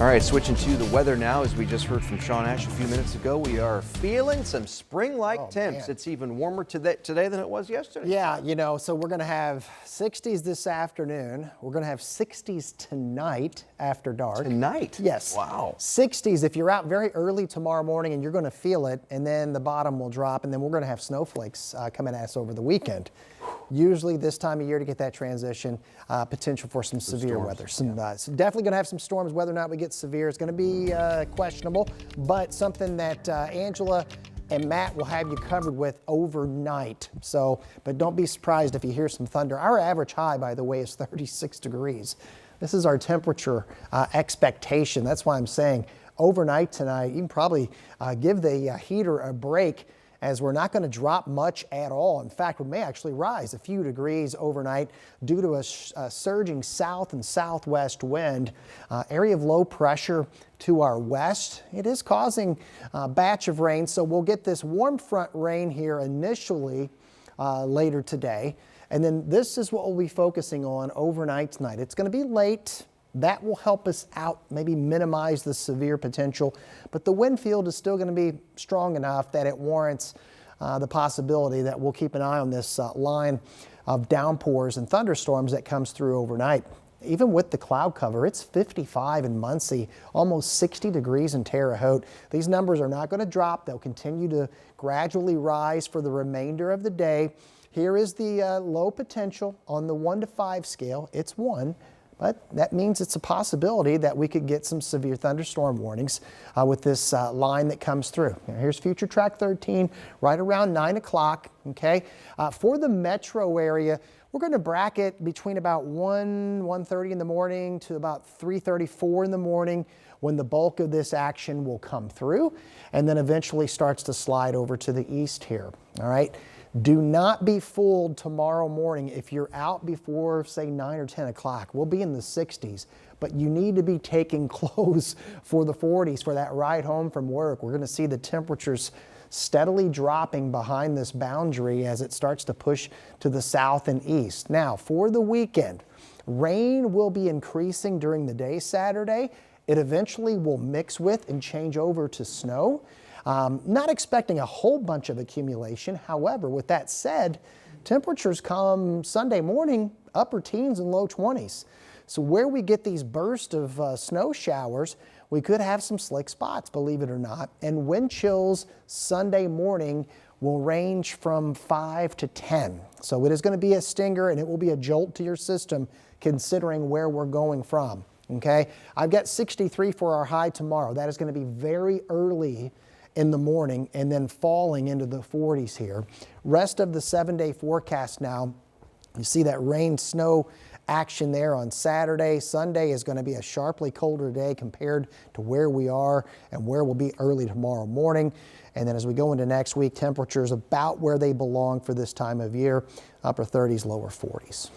All right, switching to the weather now. As we just heard from Sean Ash a few minutes ago, we are feeling some spring-like temps. Man. It's even warmer today than it was yesterday. Yeah, so we're going to have 60s this afternoon. We're going to have 60s tonight after dark. Tonight? Yes. Wow. 60s if you're out very early tomorrow morning, and you're going to feel it, and then the bottom will drop, and then we're going to have snowflakes coming at us over the weekend. Usually this time of year to get that transition, potential for some severe weather. So definitely going to have some storms. Whether or not we get severe is going to be questionable, but something that Angela and Matt will have you covered with overnight. So, but don't be surprised if you hear some thunder. Our average high, by the way, is 36 degrees. This is our temperature expectation. That's why I'm saying overnight tonight, you can probably give the heater a break, as we're not going to drop much at all. In fact, we may actually rise a few degrees overnight due to a surging south and southwest wind. Area of low pressure to our west. It is causing a batch of rain, so we'll get this warm front rain here initially later today. And then this is what we'll be focusing on overnight tonight. It's going to be late. That will help us out, maybe minimize the severe potential, but the wind field is still going to be strong enough that it warrants the possibility that we'll keep an eye on this line of downpours and thunderstorms that comes through overnight. Even with the cloud cover, it's 55 in Muncie, almost 60 degrees in Terre Haute. These numbers are not going to drop. They'll continue to gradually rise for the remainder of the day. Here is the low potential on the 1 to 5 scale. It's 1. But that means it's a possibility that we could get some severe thunderstorm warnings with this line that comes through. Now, here's Future Track 13 right around 9 o'clock. Okay, for the metro area, we're going to bracket between about 1:30 in the morning to about 3:34 in the morning when the bulk of this action will come through, and then eventually starts to slide over to the east here. All right. Do not be fooled tomorrow morning if you're out before, say, 9 or 10 o'clock. We'll be in the 60s, but you need to be taking clothes for the 40s for that ride home from work. We're going to see the temperatures steadily dropping behind this boundary as it starts to push to the south and east. Now, for the weekend, rain will be increasing during the day Saturday. It eventually will mix with and change over to snow. Not expecting a whole bunch of accumulation. However, with that said, temperatures come Sunday morning, upper teens and low 20s. So where we get these bursts of snow showers, we could have some slick spots, believe it or not. And wind chills Sunday morning will range from 5 to 10. So it is going to be a stinger, and it will be a jolt to your system considering where we're going from. Okay, I've got 63 for our high tomorrow. That is going to be very early in the morning and then falling into the 40s here. Rest of the 7-day forecast now, you see that rain snow action there on Saturday. Sunday is going to be a sharply colder day compared to where we are and where we'll be early tomorrow morning. And then as we go into next week, temperatures about where they belong for this time of year, upper 30s, lower 40s.